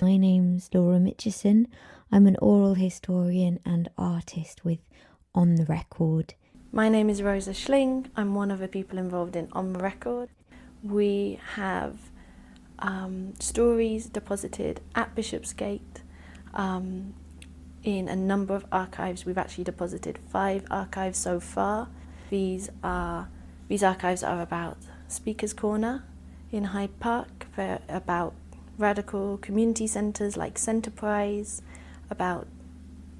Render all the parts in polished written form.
My name's Laura Mitchinson. I'm an oral historian and artist with On the Record. My name is Rosa Schling. I'm one of the people involved in On the Record. We have stories deposited at Bishopsgate in a number of archives. We've actually deposited 5 archives so far. These archives are about Speaker's Corner in Hyde Park. They're about radical community centres like Centerprise, about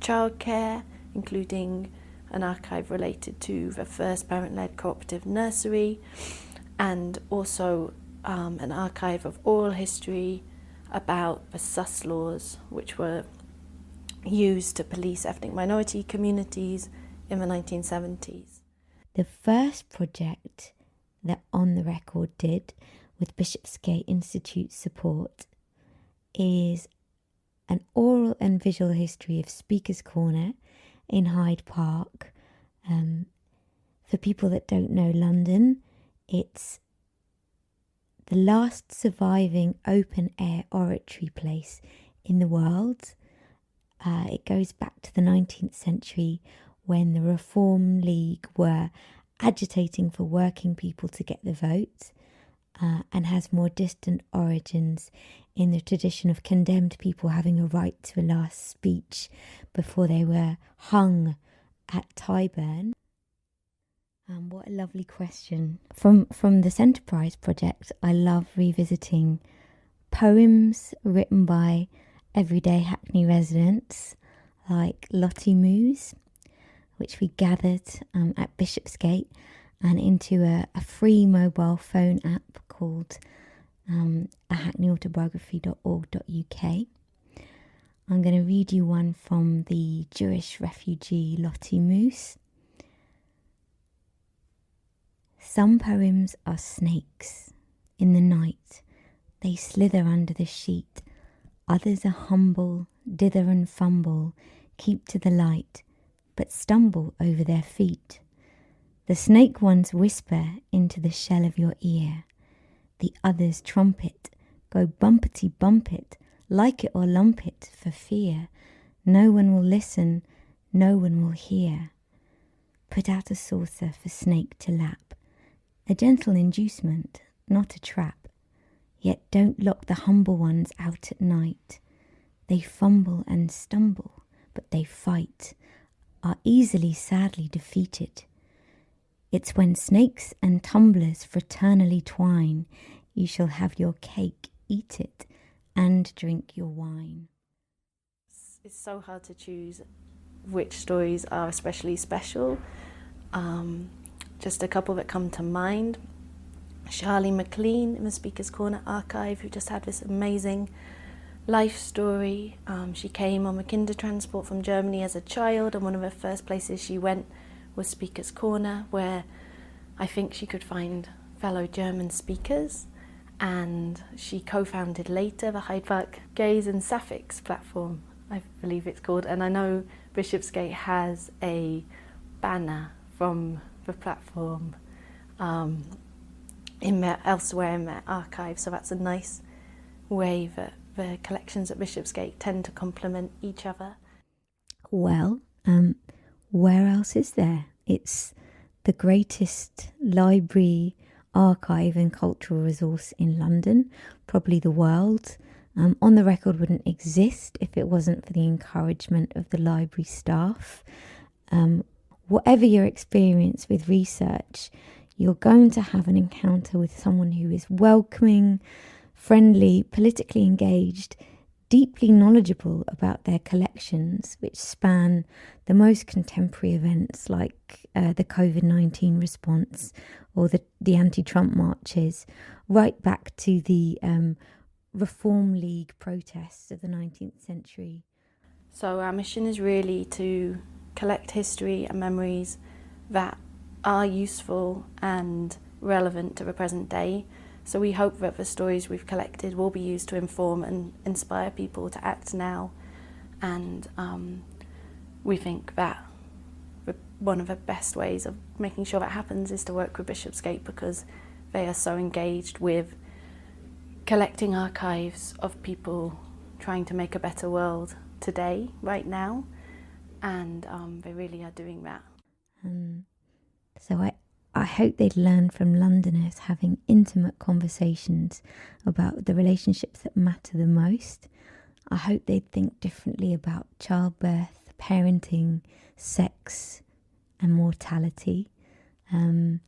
childcare, including an archive related to the first parent-led cooperative nursery, and also an archive of oral history about the sus laws, which were used to police ethnic minority communities in the 1970s. The first project that On the Record did with Bishopsgate Institute support is an oral and visual history of Speaker's Corner in Hyde Park. For people that don't know London, it's the last surviving open-air oratory place in the world. It goes back to the 19th century when the Reform League were agitating for working people to get the vote, and has more distant origins in the tradition of condemned people having a right to a last speech before they were hung at Tyburn. What a lovely question. From the Centerprise project, I love revisiting poems written by everyday Hackney residents like Lottie Mousse, which we gathered at Bishopsgate and into a free mobile phone app called hackneyautography.org.uk. I'm going to read you one from the Jewish refugee Lottie Mousse. Some poems are snakes. In the night, they slither under the sheet. Others are humble, dither and fumble, keep to the light, but stumble over their feet. The snake ones whisper into the shell of your ear. The others trumpet, go bumpety bump it, like it or lump it for fear. No one will listen, no one will hear. Put out a saucer for snake to lap. A gentle inducement, not a trap. Yet don't lock the humble ones out at night. They fumble and stumble, but they fight, are easily sadly defeated. It's when snakes and tumblers fraternally twine, you shall have your cake, eat it, and drink your wine. It's so hard to choose which stories are especially special. Just a couple that come to mind. McLean in the Speaker's Corner archive, who just had this amazing life story. She came on the Kindertransport from Germany as a child, and one of the first places she went was Speaker's Corner, where I think she could find fellow German speakers, and she co-founded later the Hyde Park Gays and Sapphics platform, I believe it's called, and I know Bishopsgate has a banner from the platform elsewhere in their archive, so that's a nice way that the collections at Bishopsgate tend to complement each other. Well, where else is there? It's the greatest library, archive and cultural resource in London, probably the world. On the Record wouldn't exist if it wasn't for the encouragement of the library staff. Whatever your experience with research, you're going to have an encounter with someone who is welcoming, friendly, politically engaged, deeply knowledgeable about their collections, which span the most contemporary events like the COVID-19 response or the anti-Trump marches, right back to the Reform League protests of the 19th century. So our mission is really to collect history and memories that are useful and relevant to the present day. So we hope that the stories we've collected will be used to inform and inspire people to act now. And we think that one of the best ways of making sure that happens is to work with Bishopsgate, because they are so engaged with collecting archives of people trying to make a better world today, right now, and they really are doing that. So I hope they'd learn from Londoners having intimate conversations about the relationships that matter the most. I hope they'd think differently about childbirth, parenting, sex, and mortality. I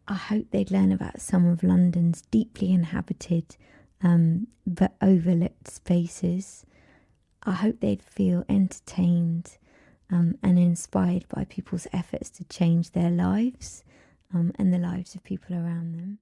hope they'd learn about some of London's deeply inhabited but overlooked spaces. I hope they'd feel entertained and inspired by people's efforts to change their lives and the lives of people around them.